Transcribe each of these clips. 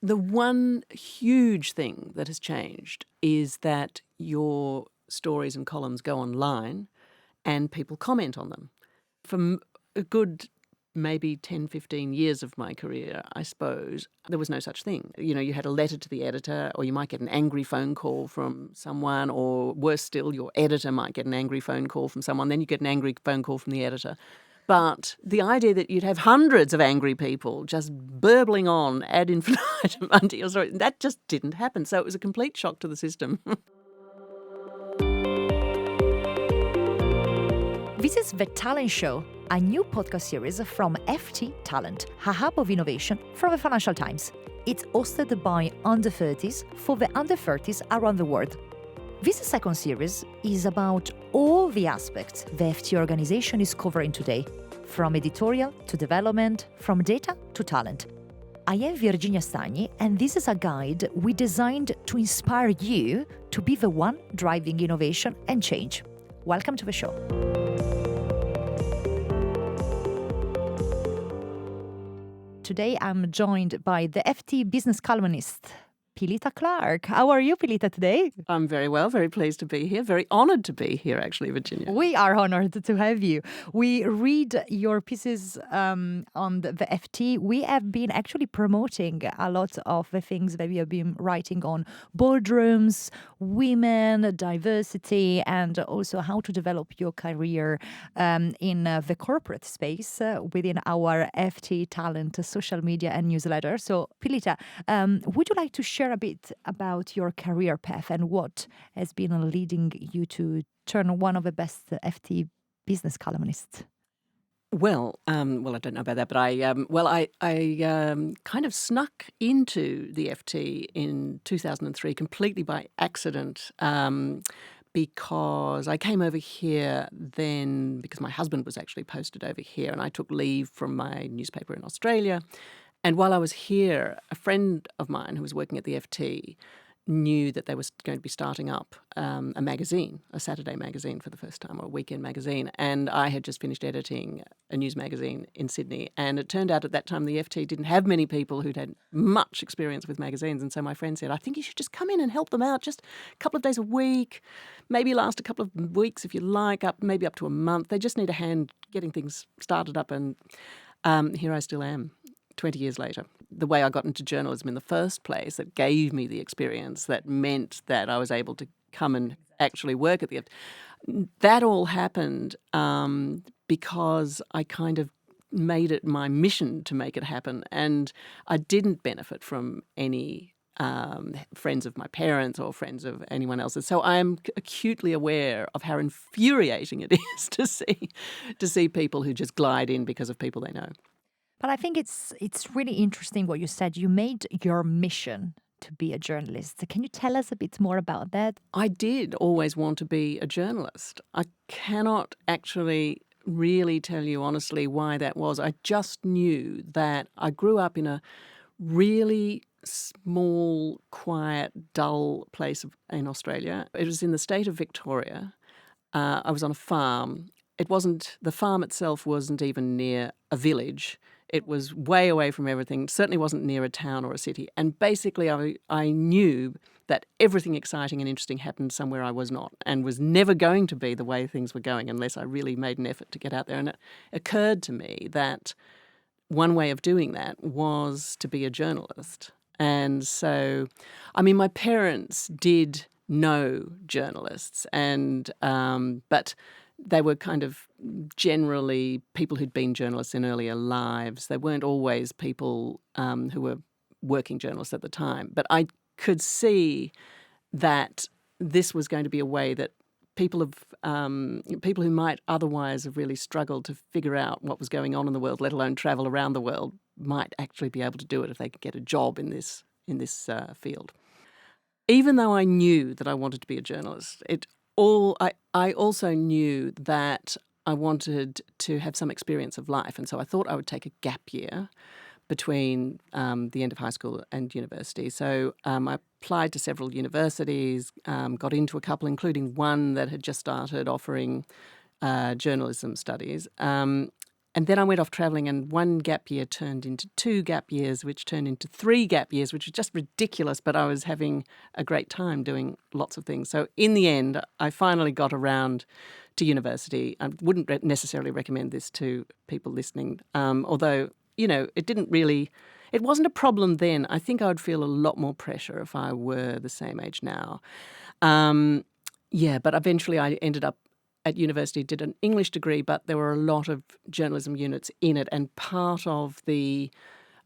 The one huge thing that has changed is that your stories and columns go online and people comment on them. For a good maybe 10, 15 years of my career, I suppose, there was no such thing. You know, you had a letter to the editor, or you might get an angry phone call from someone, or worse still, your editor might get an angry phone call from someone, then you get an angry phone call from the editor. But the idea that you'd have hundreds of angry people just burbling on ad infinitum unto your story, that just didn't happen. So it was a complete shock to the system. This is The Talent Show, a new podcast series from FT Talent, a hub of innovation from the Financial Times. It's hosted by under 30s for the under 30s around the world. This second series is about all the aspects the FT organization is covering today, from editorial to development, from data to talent. I am Virginia Stagni, and this is a guide we designed to inspire you to be the one driving innovation and change. Welcome to the show. Today I'm joined by the FT business columnist Pilita Clark. How are you, Pilita, today? I'm very well, very pleased to be here, very honoured to be here, actually, Virginia. We are honoured to have you. We read your pieces on the FT. We have been actually promoting a lot of the things that we have been writing on boardrooms, women, diversity, and also how to develop your career in the corporate space within our FT Talent social media and newsletter. So, Pilita, would you like to share a bit about your career path and what has been leading you to turn one of the best FT business columnists? Well, I don't know about that, but I kind of snuck into the FT in 2003 completely by accident. Because I came over here then because my husband was actually posted over here, and I took leave from my newspaper in Australia. And while I was here, a friend of mine who was working at the FT knew that they were going to be starting up a magazine, a Saturday magazine for the first time, or a weekend magazine. And I had just finished editing a news magazine in Sydney. And it turned out at that time the FT didn't have many people who'd had much experience with magazines. And so my friend said, I think you should just come in and help them out just a couple of days a week, maybe last a couple of weeks if you like, maybe up to a month. They just need a hand getting things started up. And here I still am. 20 years later. The way I got into journalism in the first place, that gave me the experience that meant that I was able to come and actually work at the FT. That all happened because I kind of made it my mission to make it happen, and I didn't benefit from any friends of my parents or friends of anyone else's. So I am acutely aware of how infuriating it is to see people who just glide in because of people they know. But I think it's really interesting what you said. You made your mission to be a journalist. Can you tell us a bit more about that? I did always want to be a journalist. I cannot actually really tell you honestly why that was. I just knew that I grew up in a really small, quiet, dull place in Australia. It was in the state of Victoria. I was on a farm. The farm itself wasn't even near a village. It was way away from everything, certainly wasn't near a town or a city. And basically I knew that everything exciting and interesting happened somewhere I was not, and was never going to be the way things were going unless I really made an effort to get out there. And it occurred to me that one way of doing that was to be a journalist. And so, I mean, my parents did know journalists, but they were kind of generally people who'd been journalists in earlier lives. They weren't always people who were working journalists at the time. But I could see that this was going to be a way that people who might otherwise have really struggled to figure out what was going on in the world, let alone travel around the world, might actually be able to do it if they could get a job in this field. Even though I knew that I wanted to be a journalist, I also knew that I wanted to have some experience of life, and so I thought I would take a gap year between the end of high school and university. So I applied to several universities, got into a couple, including one that had just started offering journalism studies. And then I went off travelling, and one gap year turned into 2 gap years, which turned into 3 gap years, which was just ridiculous, but I was having a great time doing lots of things. So in the end, I finally got around to university. I wouldn't necessarily recommend this to people listening, although, it wasn't a problem then. I think I would feel a lot more pressure if I were the same age now. But eventually I ended up at university, did an English degree, but there were a lot of journalism units in it, and part of the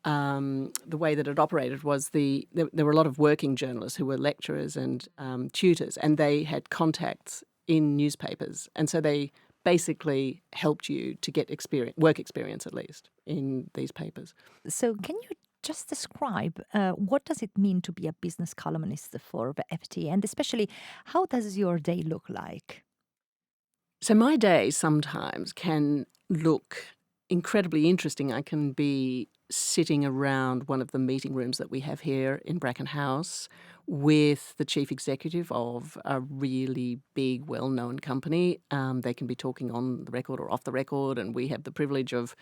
way that it operated was there were a lot of working journalists who were lecturers and tutors, and they had contacts in newspapers, and so they basically helped you to get work experience at least in these papers. So, can you just describe what does it mean to be a business columnist for the FT, and especially how does your day look like? So my day sometimes can look incredibly interesting. I can be sitting around one of the meeting rooms that we have here in Bracken House with the chief executive of a really big, well-known company. They can be talking on the record or off the record, and we have the privilege of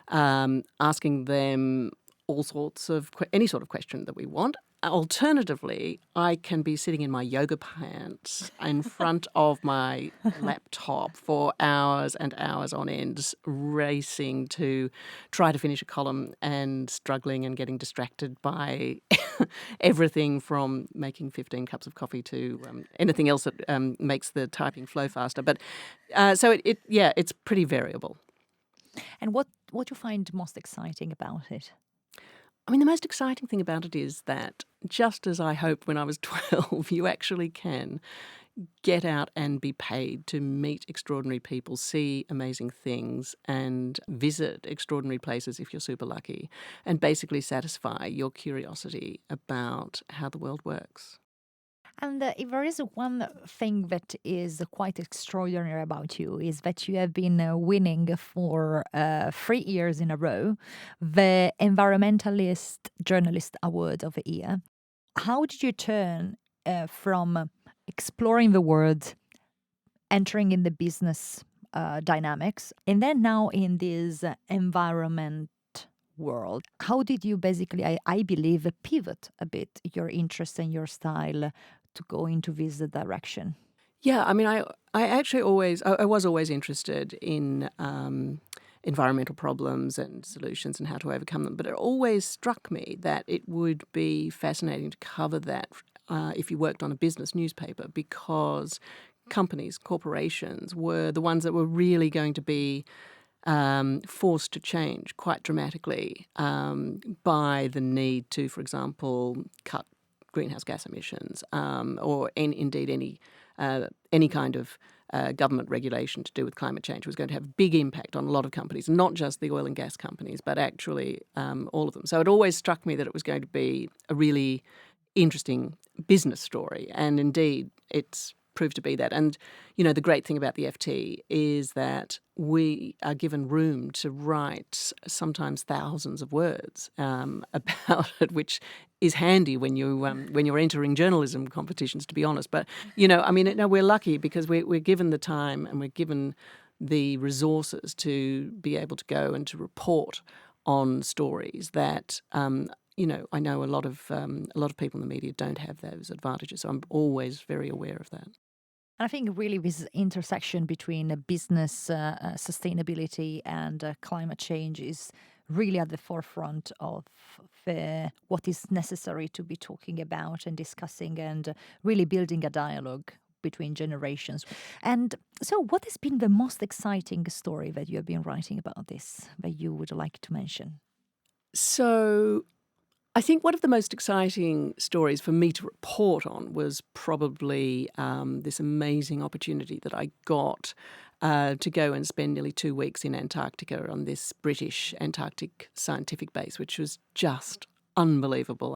asking them all sorts of any sort of question that we want. Alternatively, I can be sitting in my yoga pants in front of my laptop for hours and hours on end, racing to try to finish a column and struggling and getting distracted by everything from making 15 cups of coffee to anything else that makes the typing flow faster. But it's pretty variable. And what you find most exciting about it? I mean, the most exciting thing about it is that, just as I hoped when I was 12, you actually can get out and be paid to meet extraordinary people, see amazing things, and visit extraordinary places if you're super lucky, and basically satisfy your curiosity about how the world works. And if there is one thing that is quite extraordinary about you, is that you have been winning for 3 years in a row the Environmentalist Journalist Award of the Year. How did you turn from exploring the world, entering in the business dynamics, and then now in this environment world? How did you basically, I believe, pivot a bit your interest and your style to go into this direction? Yeah, I mean, I actually I was always interested in environmental problems and solutions and how to overcome them, but it always struck me that it would be fascinating to cover that if you worked on a business newspaper, because companies, corporations were the ones that were really going to be forced to change quite dramatically by the need to, for example, cut greenhouse gas emissions, or indeed any kind of government regulation to do with climate change was going to have a big impact on a lot of companies, not just the oil and gas companies, but actually all of them. So it always struck me that it was going to be a really interesting business story, and indeed it's proved to be that. And, the great thing about the FT is that we are given room to write sometimes thousands of words about it, which is handy when you're entering journalism competitions, to be honest. But, we're lucky because we're given the time and we're given the resources to be able to go and to report on stories that I know a lot of people in the media don't have those advantages. So I'm always very aware of that. And I think really this intersection between business sustainability and climate change is really at the forefront of what is necessary to be talking about and discussing, and really building a dialogue between generations. And so, what has been the most exciting story that you have been writing about this that you would like to mention? So I think one of the most exciting stories for me to report on was probably this amazing opportunity that I got to go and spend nearly 2 weeks in Antarctica on this British Antarctic scientific base, which was just unbelievable.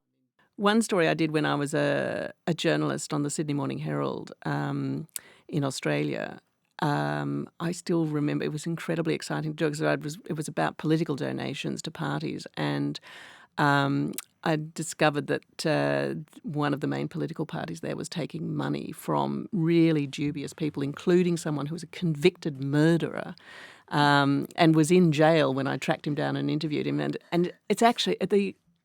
One story I did when I was a journalist on the Sydney Morning Herald in Australia. I still remember it was incredibly exciting to do because it was about political donations to parties, and I discovered that one of the main political parties there was taking money from really dubious people, including someone who was a convicted murderer, and was in jail when I tracked him down and interviewed him. And it's actually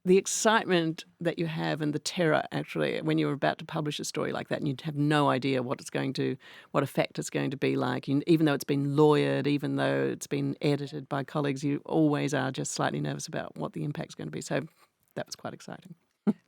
the excitement that you have and the terror actually when you're about to publish a story like that and you have no idea what effect it's going to be like. Even though it's been lawyered, even though it's been edited by colleagues, you always are just slightly nervous about what the impact's going to be. So that was quite exciting.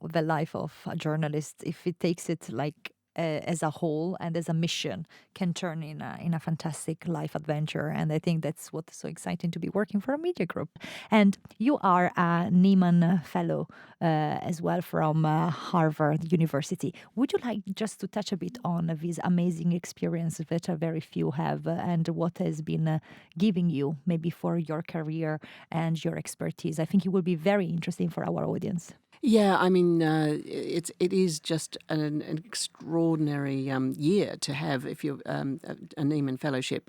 The life of a journalist, if it takes it like as a whole and as a mission, can turn in a fantastic life adventure. And I think that's what's so exciting to be working for a media group. And you are a Nieman Fellow as well from Harvard University. Would you like just to touch a bit on these amazing experiences that very few have and what has been giving you maybe for your career and your expertise? I think it will be very interesting for our audience. Yeah, I mean, it is just an extraordinary year to have if you're a Nieman Fellowship,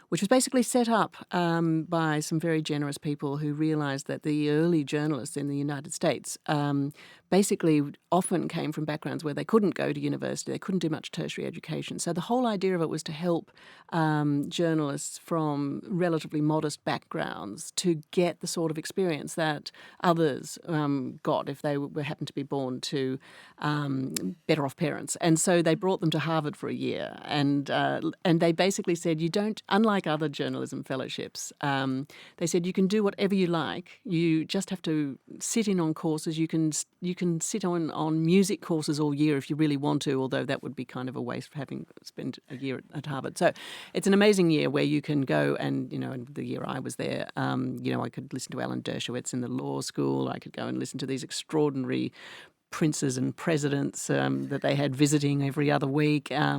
which was basically set up by some very generous people who realised that the early journalists in the United States basically often came from backgrounds where they couldn't go to university, they couldn't do much tertiary education. So the whole idea of it was to help journalists from relatively modest backgrounds to get the sort of experience that others got if they happened to be born to better off parents. And so they brought them to Harvard for a year, and they basically said, you don't, unlike other journalism fellowships, they said you can do whatever you like. You just have to sit in on courses. You can sit on music courses all year if you really want to, although that would be kind of a waste of having spent a year at Harvard. So it's an amazing year where you can go and, in the year I was there, I could listen to Alan Dershowitz in the law school. I could go and listen to these extraordinary princes and presidents that they had visiting every other week. I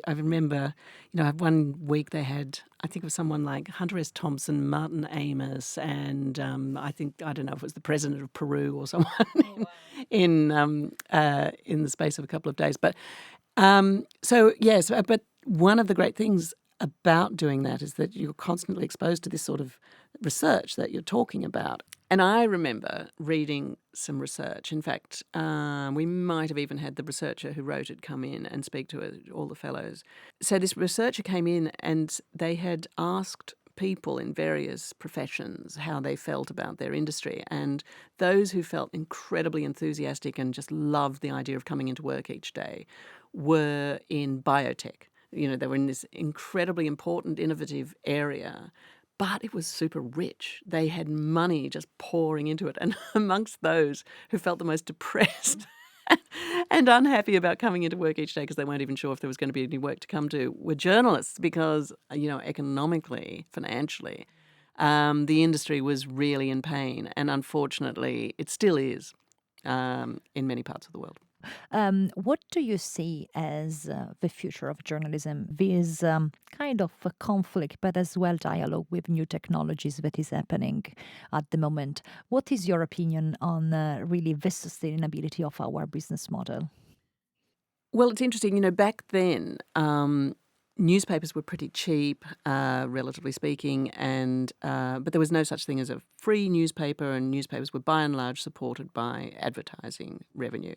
remember, one week they had, I think it was someone like Hunter S. Thompson, Martin Amis, and I don't know if it was the president of Peru or someone in the space of a couple of days. But but one of the great things about doing that is that you're constantly exposed to this sort of research that you're talking about. And I remember reading some research. In fact, we might have even had the researcher who wrote it come in and speak to all the fellows. So this researcher came in and they had asked people in various professions how they felt about their industry. And those who felt incredibly enthusiastic and just loved the idea of coming into work each day were in biotech. They were in this incredibly important, innovative area, but it was super rich. They had money just pouring into it. And amongst those who felt the most depressed and unhappy about coming into work each day because they weren't even sure if there was going to be any work to come to were journalists because, economically, financially, the industry was really in pain. And unfortunately, it still is in many parts of the world. What do you see as the future of journalism? This kind of a conflict, but as well dialogue with new technologies that is happening at the moment. What is your opinion on really the sustainability of our business model? Well, it's interesting. Back then, newspapers were pretty cheap, relatively speaking, and but there was no such thing as a free newspaper, and newspapers were by and large supported by advertising revenue.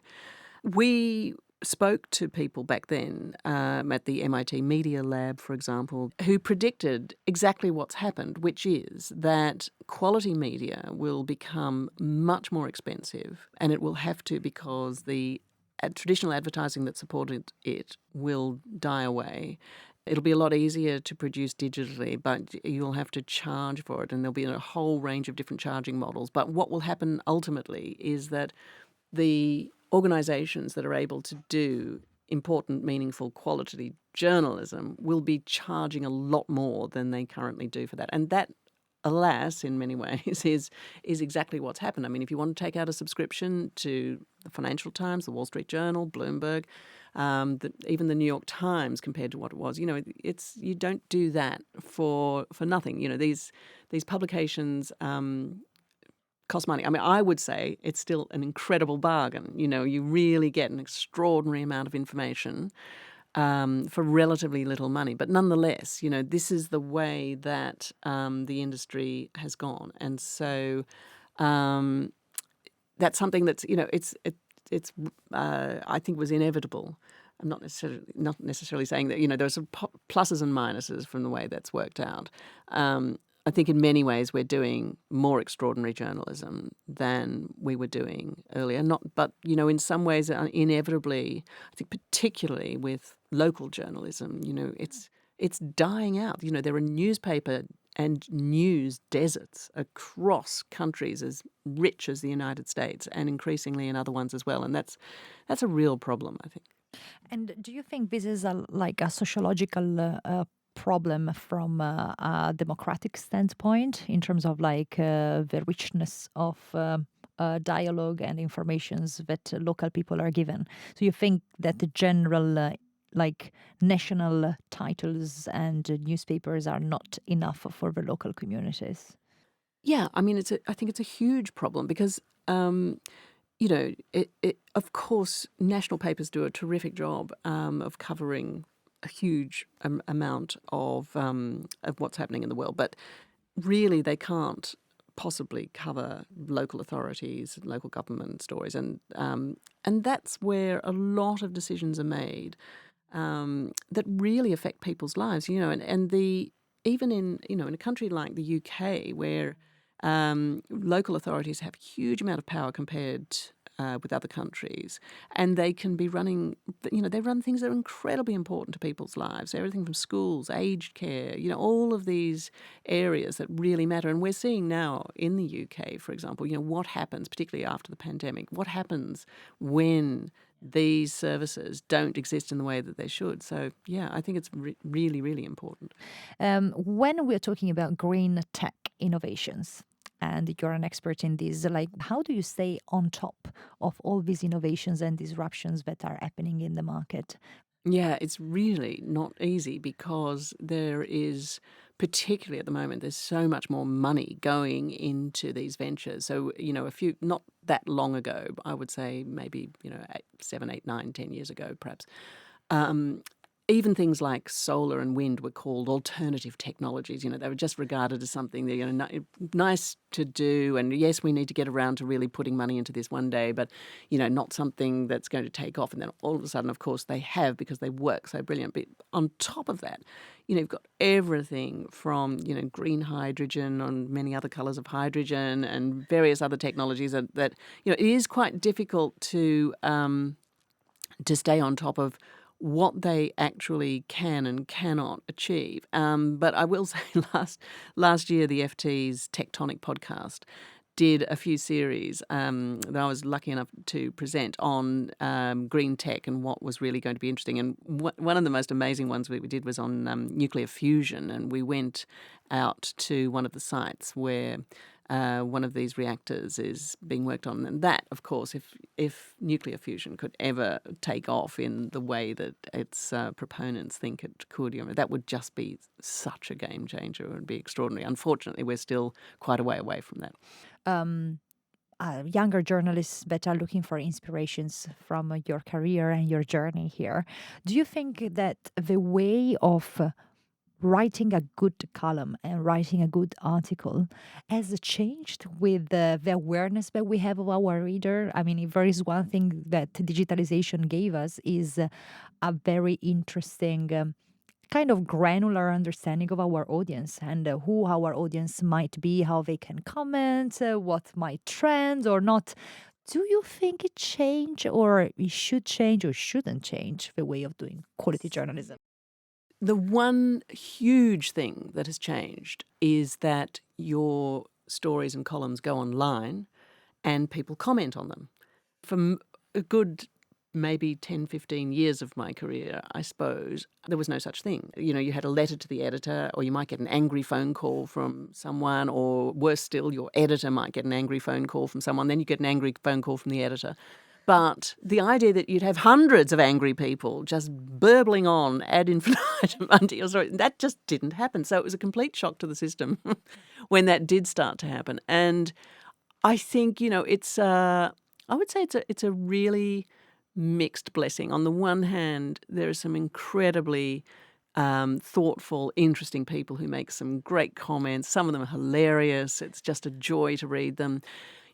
We spoke to people back then at the MIT Media Lab, for example, who predicted exactly what's happened, which is that quality media will become much more expensive, and it will have to because the traditional advertising that supported it will die away. It'll be a lot easier to produce digitally, but you'll have to charge for it, and there'll be a whole range of different charging models. But what will happen ultimately is that the organisations that are able to do important, meaningful, quality journalism will be charging a lot more than they currently do for that. And that, alas, in many ways, is exactly what's happened. I mean, if you want to take out a subscription to the Financial Times, the Wall Street Journal, Bloomberg, even the New York Times compared to what it was, you don't do that for nothing. These publications cost money. I mean, I would say it's still an incredible bargain. You really get an extraordinary amount of information for relatively little money. But nonetheless, this is the way that the industry has gone. And so that's something that's, I think was inevitable. I'm not necessarily saying that, there's some pluses and minuses from the way that's worked out. I think in many ways we're doing more extraordinary journalism than we were doing earlier. But in some ways, inevitably, I think particularly with local journalism, it's dying out. There are newspaper and news deserts across countries as rich as the United States, and increasingly in other ones as well. And that's a real problem, I think. And do you think this is like a sociological problem from a democratic standpoint in terms of like the richness of dialogue and informations that local people are given? So you think that the general like national titles and newspapers are not enough for the local communities? Yeah, I mean, I think it's a huge problem because, of course, national papers do a terrific job of covering a huge amount of what's happening in the world, but really they can't possibly cover local authorities, local government stories, and that's where a lot of decisions are made that really affect people's lives. And the even in a country like the UK where local authorities have a huge amount of power compared with other countries, and they can be running, they run things that are incredibly important to people's lives, everything from schools, aged care, all of these areas that really matter. And we're seeing now in the UK, for example, what happens, particularly after the pandemic, what happens when these services don't exist in the way that they should. So, yeah, I think it's really, really important. When we're talking about green tech innovations, and you're an expert in this, like how do you stay on top of all these innovations and disruptions that are happening in the market? Yeah, it's really not easy because there is, particularly at the moment, there's so much more money going into these ventures. So, not that long ago, I would say maybe, 7, 8, 9, 10 years ago, perhaps, um, even things like solar and wind were called alternative technologies. They were just regarded as something that, nice to do. And yes, we need to get around to really putting money into this one day, but, not something that's going to take off. And then all of a sudden, of course, they have because they work so brilliant. But on top of that, you've got everything from, green hydrogen and many other colours of hydrogen and various other technologies that it is quite difficult to stay on top of what they actually can and cannot achieve. But I will say last year, the FT's Tectonic podcast did a few series that I was lucky enough to present on green tech and what was really going to be interesting. And one of the most amazing ones we did was on nuclear fusion, and we went out to one of the sites where one of these reactors is being worked on. And that, of course, if nuclear fusion could ever take off in the way that its proponents think it could, that would just be such a game changer. It would be extraordinary. Unfortunately, we're still quite a way away from that. Um, Younger journalists that are looking for inspirations from your career and your journey here, do you think that the way of writing a good column and writing a good article has changed with the awareness that we have of our reader? I mean, if there is one thing that digitalization gave us is a very interesting kind of granular understanding of our audience and who our audience might be, how they can comment, what might trend or not. Do you think it change or it should change or shouldn't change the way of doing quality journalism? The one huge thing that has changed is that your stories and columns go online and people comment on them. For a good maybe 10, 15 years of my career, I suppose, there was no such thing. You had a letter to the editor, or you might get an angry phone call from someone, or worse still, your editor might get an angry phone call from someone, then you get an angry phone call from the editor. But the idea that you'd have hundreds of angry people just burbling on ad infinitum unto your story, that just didn't happen. So it was a complete shock to the system when that did start to happen. And I think, I would say it's a really mixed blessing. On the one hand, there are some incredibly thoughtful, interesting people who make some great comments. Some of them are hilarious. It's just a joy to read them.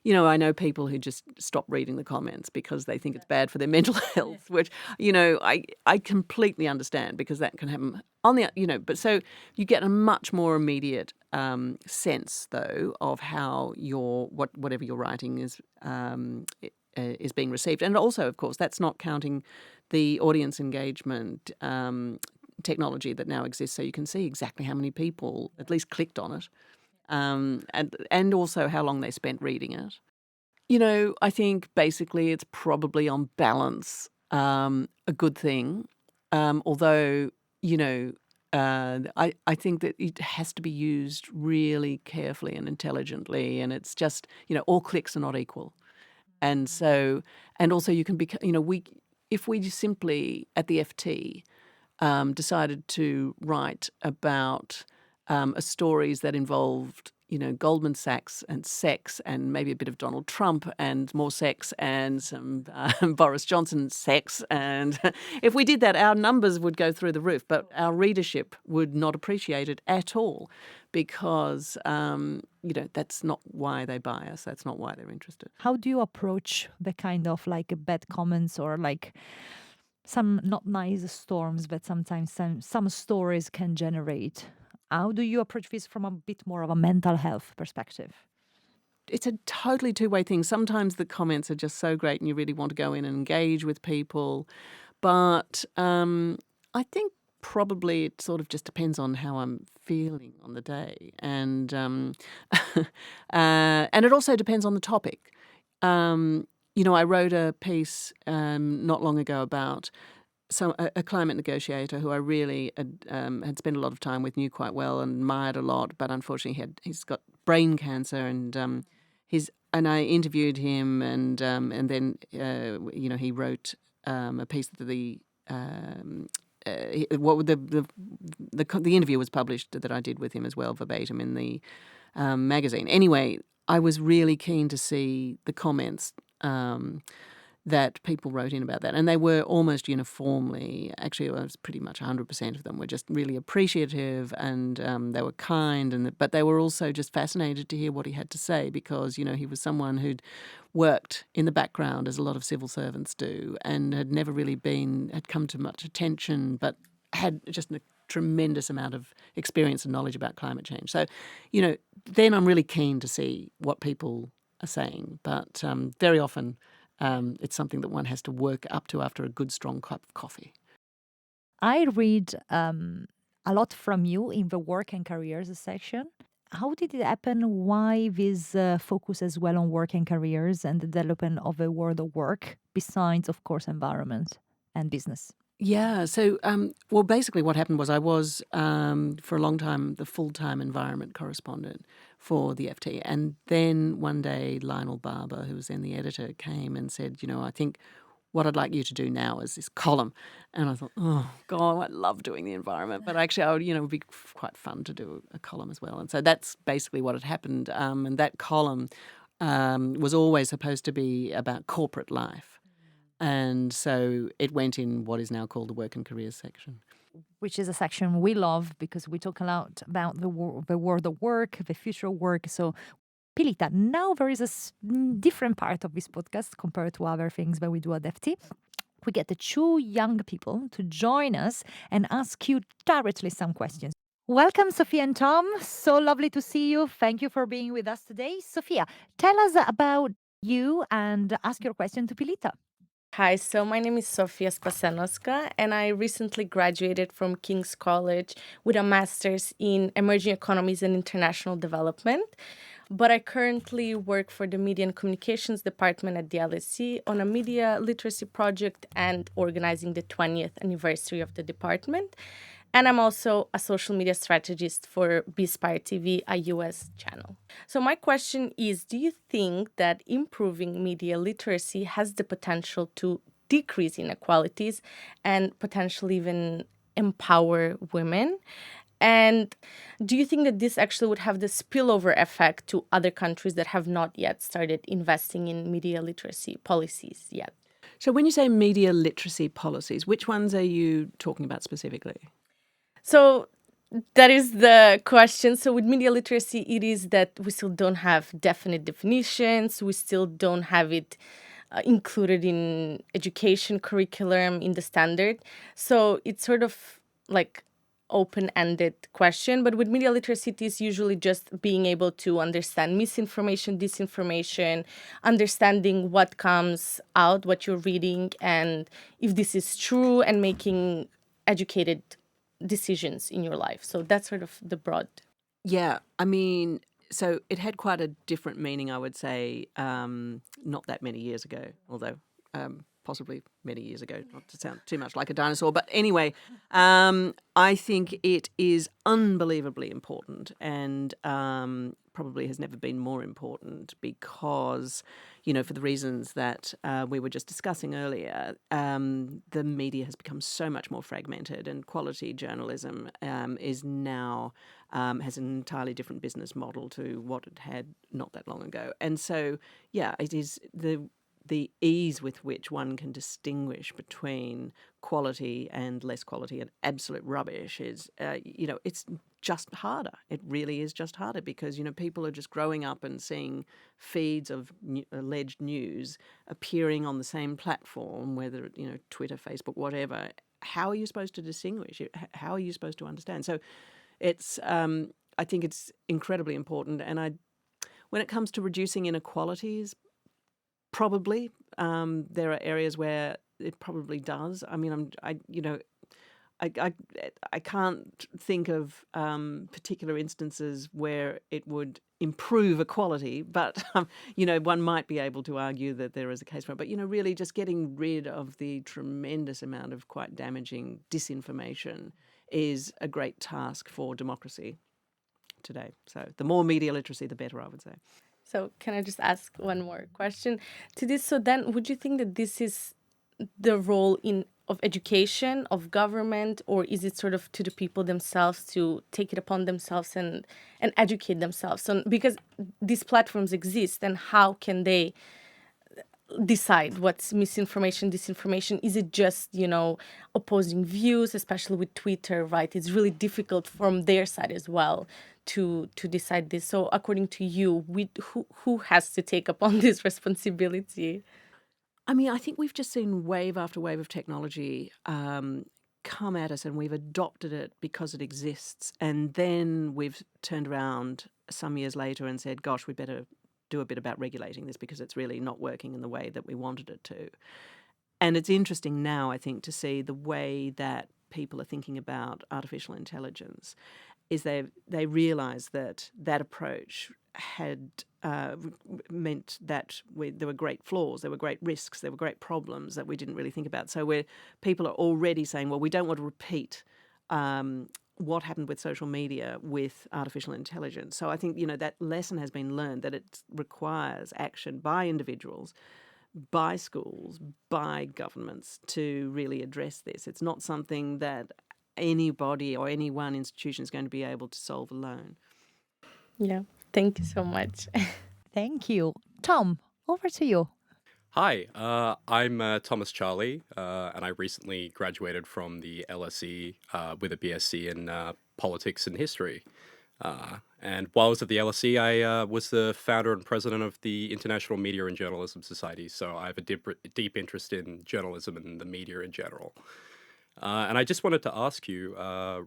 I know people who just stop reading the comments because they think it's bad for their mental health, which, I completely understand because that can happen on but so you get a much more immediate sense, though, of how whatever you're writing is being received. And also, of course, that's not counting the audience engagement technology that now exists, so you can see exactly how many people at least clicked on it, and also how long they spent reading it. I think basically it's probably on balance a good thing, although I think that it has to be used really carefully and intelligently, and it's just all clicks are not equal, and also you can be if we simply at the FT decided to write about stories that involved, Goldman Sachs and sex and maybe a bit of Donald Trump and more sex and some Boris Johnson sex. And if we did that, our numbers would go through the roof, but our readership would not appreciate it at all because, that's not why they buy us. That's not why they're interested. How do you approach the kind of like bad comments or like some not nice storms that sometimes some stories can generate? How do you approach this from a bit more of a mental health perspective? It's a totally two-way thing. Sometimes the comments are just so great and you really want to go in and engage with people. But I think probably it sort of just depends on how I'm feeling on the day. And it also depends on the topic. I wrote a piece not long ago about a climate negotiator who I really had spent a lot of time with, knew quite well and admired a lot, but unfortunately he's got brain cancer, and I interviewed him, and then he wrote a piece that the interview was published that I did with him as well, verbatim in the magazine. Anyway, I was really keen to see the comments that people wrote in about that. And they were almost uniformly, actually it was pretty much 100% of them were just really appreciative, and they were kind, but they were also just fascinated to hear what he had to say because, he was someone who'd worked in the background as a lot of civil servants do and had never really had come to much attention, but had just a tremendous amount of experience and knowledge about climate change. So, then I'm really keen to see what people are saying. But very often it's something that one has to work up to after a good, strong cup of coffee. I read a lot from you in the work and careers section. How did it happen? Why this focus as well on work and careers and the development of a world of work, besides, of course, environment and business? Yeah. So, basically what happened was I was, for a long time, the full-time environment correspondent for the FT. And then one day, Lionel Barber, who was then the editor, came and said, I think what I'd like you to do now is this column. And I thought, oh, God, I love doing the environment. But actually, it would be quite fun to do a column as well. And so that's basically what had happened. And that column was always supposed to be about corporate life. And so it went in what is now called the work and careers section. Which is a section we love because we talk a lot about the world of work, the future of work. So, Pilita, now there is a different part of this podcast compared to other things that we do at FT. We get the two young people to join us and ask you directly some questions. Welcome, Sophia and Tom. So lovely to see you. Thank you for being with us today. Sophia, tell us about you and ask your question to Pilita. Hi, so my name is Sofia Spasenoska, and I recently graduated from King's College with a master's in emerging economies and international development. But I currently work for the Media and Communications Department at the LSE on a media literacy project and organizing the 20th anniversary of the department. And I'm also a social media strategist for Bspire TV, a US channel. So my question is, do you think that improving media literacy has the potential to decrease inequalities and potentially even empower women? And do you think that this actually would have the spillover effect to other countries that have not yet started investing in media literacy policies yet? So when you say media literacy policies, which ones are you talking about specifically? So That is the question. So with media literacy, it is that we still don't have definite definitions. We still don't have it included in education curriculum in the standard. So it's sort of like open-ended question. But with media literacy, it is usually just being able to understand misinformation, disinformation, understanding what comes out, what you're reading, and if this is true, and making educated decisions in your life. So that's sort of the broad. Yeah, I mean, so it had quite a different meaning, I would say, not that many years ago, although possibly many years ago, not to sound too much like a dinosaur. But anyway, I think it is unbelievably important and probably has never been more important because, for the reasons that we were just discussing earlier, the media has become so much more fragmented and quality journalism is now has an entirely different business model to what it had not that long ago. And so, yeah, it is the ease with which one can distinguish between quality and less quality and absolute rubbish is, it's just harder. It really is just harder because, people are just growing up and seeing feeds of alleged news appearing on the same platform, whether, Twitter, Facebook, whatever. How are you supposed to distinguish? How are you supposed to understand? So it's, I think it's incredibly important. And when it comes to reducing inequalities, probably there are areas where it probably does. I mean, I can't think of particular instances where it would improve equality, but one might be able to argue that there is a case for it. But really, just getting rid of the tremendous amount of quite damaging disinformation is a great task for democracy today. So the more media literacy, the better, I would say. So can I just ask one more question to this? So then would you think that this is the role in of education, of government, or is it sort of to the people themselves to take it upon themselves and educate themselves? So because these platforms exist, then how can they decide what's misinformation, disinformation? Is it just, opposing views, especially with Twitter, right? It's really difficult from their side as well to decide this. So according to you, who has to take upon this responsibility? I mean, I think we've just seen wave after wave of technology come at us, and we've adopted it because it exists. And then we've turned around some years later and said, gosh, we better do a bit about regulating this because it's really not working in the way that we wanted it to. And it's interesting now, I think, to see the way that people are thinking about artificial intelligence is they realise that approach had meant that there were great flaws, there were great risks, there were great problems that we didn't really think about. So where people are already saying, well, we don't want to repeat what happened with social media with artificial intelligence. So I think, that lesson has been learned that it requires action by individuals, by schools, by governments to really address this. It's not something that anybody or any one institution is going to be able to solve alone. Yeah, thank you so much. Thank you. Tom, over to you. Hi, I'm Thomas Charlie, and I recently graduated from the LSE with a BSc in politics and history. And while I was at the LSE, I was the founder and president of the International Media and Journalism Society, so I have a deep interest in journalism and the media in general. And I just wanted to ask you,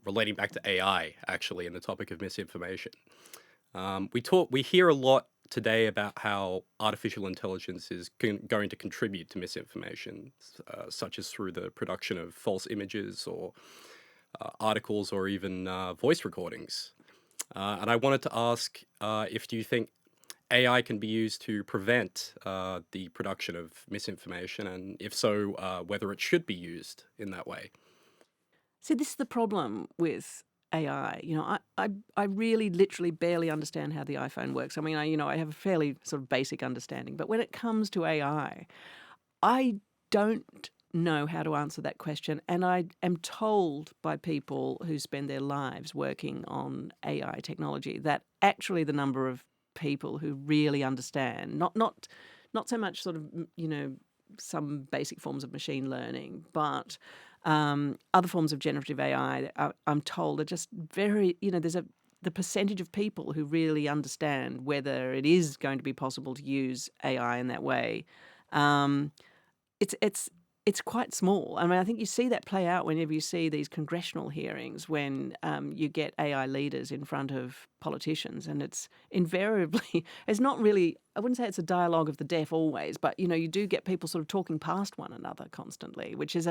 relating back to AI, actually, and the topic of misinformation. We hear a lot today about how artificial intelligence is going to contribute to misinformation, such as through the production of false images or articles or even voice recordings. And I wanted to ask if do you think AI can be used to prevent the production of misinformation, and if so, whether it should be used in that way. See, this is the problem with AI. I really literally barely understand how the iPhone works. I mean, I have a fairly sort of basic understanding. But when it comes to AI, I don't know how to answer that question. And I am told by people who spend their lives working on AI technology that actually the number of people who really understand, not so much sort of, some basic forms of machine learning, but other forms of generative AI, I'm told, are just very, the percentage of people who really understand whether it is going to be possible to use AI in that way, it's quite small. I mean, I think you see that play out whenever you see these congressional hearings when you get AI leaders in front of politicians, and it's invariably, it's not really, I wouldn't say it's a dialogue of the deaf always, but, you do get people sort of talking past one another constantly, which is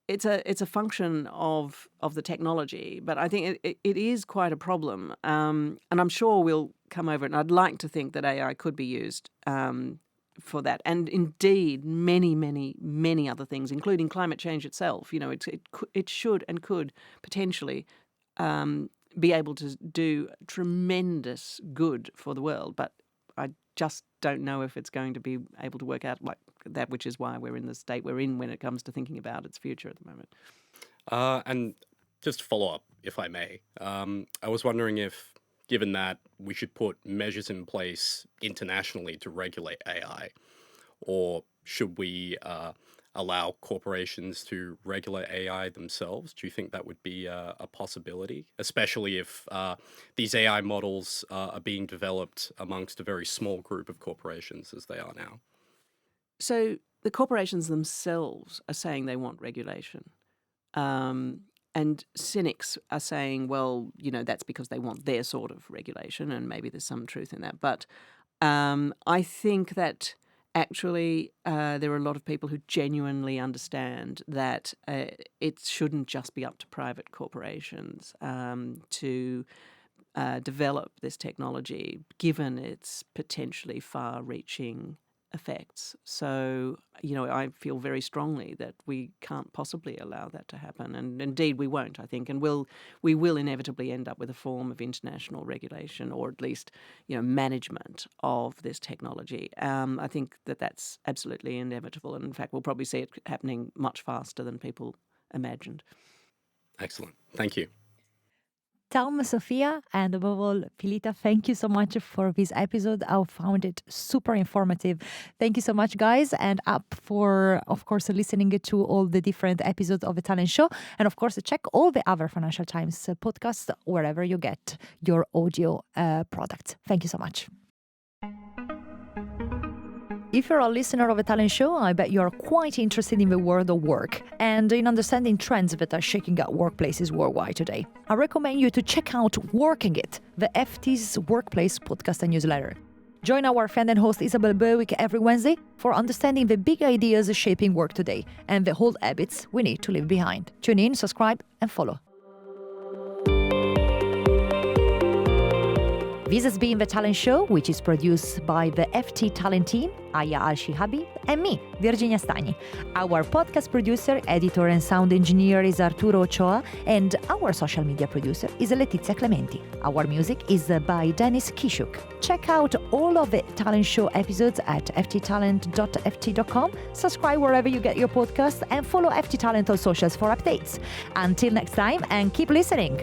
it's a function of the technology, but I think it is quite a problem. And I'm sure we'll come over it, and I'd like to think that AI could be used for that, and indeed many, many, many other things, including climate change itself. It should and could potentially be able to do tremendous good for the world, but I just don't know if it's going to be able to work out like that, which is why we're in the state we're in when it comes to thinking about its future at the moment. And just to follow up, if I may, I was wondering if, given that we should put measures in place internationally to regulate AI, or should we allow corporations to regulate AI themselves? Do you think that would be a possibility, especially if these AI models are being developed amongst a very small group of corporations as they are now? So the corporations themselves are saying they want regulation. And cynics are saying, well, that's because they want their sort of regulation, and maybe there's some truth in that. But I think that actually there are a lot of people who genuinely understand that it shouldn't just be up to private corporations to develop this technology, given its potentially far-reaching effects. So, I feel very strongly that we can't possibly allow that to happen. And indeed we won't, I think. And we will inevitably end up with a form of international regulation, or at least, management of this technology. I think that that's absolutely inevitable. And in fact, we'll probably see it happening much faster than people imagined. Excellent. Thank you. Tom, Sophia, and above all, Pilita, thank you so much for this episode. I found it super informative. Thank you so much, guys, and up for, of course, listening to all the different episodes of The Talent Show. And of course, check all the other Financial Times podcasts wherever you get your audio products. Thank you so much. If you're a listener of a talent show, I bet you're quite interested in the world of work and in understanding trends that are shaking up workplaces worldwide today. I recommend you to check out Working It, the FT's workplace podcast and newsletter. Join our friend and host Isabel Berwick every Wednesday for understanding the big ideas shaping work today and the old habits we need to leave behind. Tune in, subscribe, and follow. This has been The Talent Show, which is produced by the FT Talent team, Aya Al-Shihabi, and me, Virginia Stagni. Our podcast producer, editor, and sound engineer is Arturo Ochoa, and our social media producer is Letizia Clementi. Our music is by Dennis Kishuk. Check out all of the Talent Show episodes at fttalent.ft.com, subscribe wherever you get your podcast, and follow FT Talent on socials for updates. Until next time, and keep listening.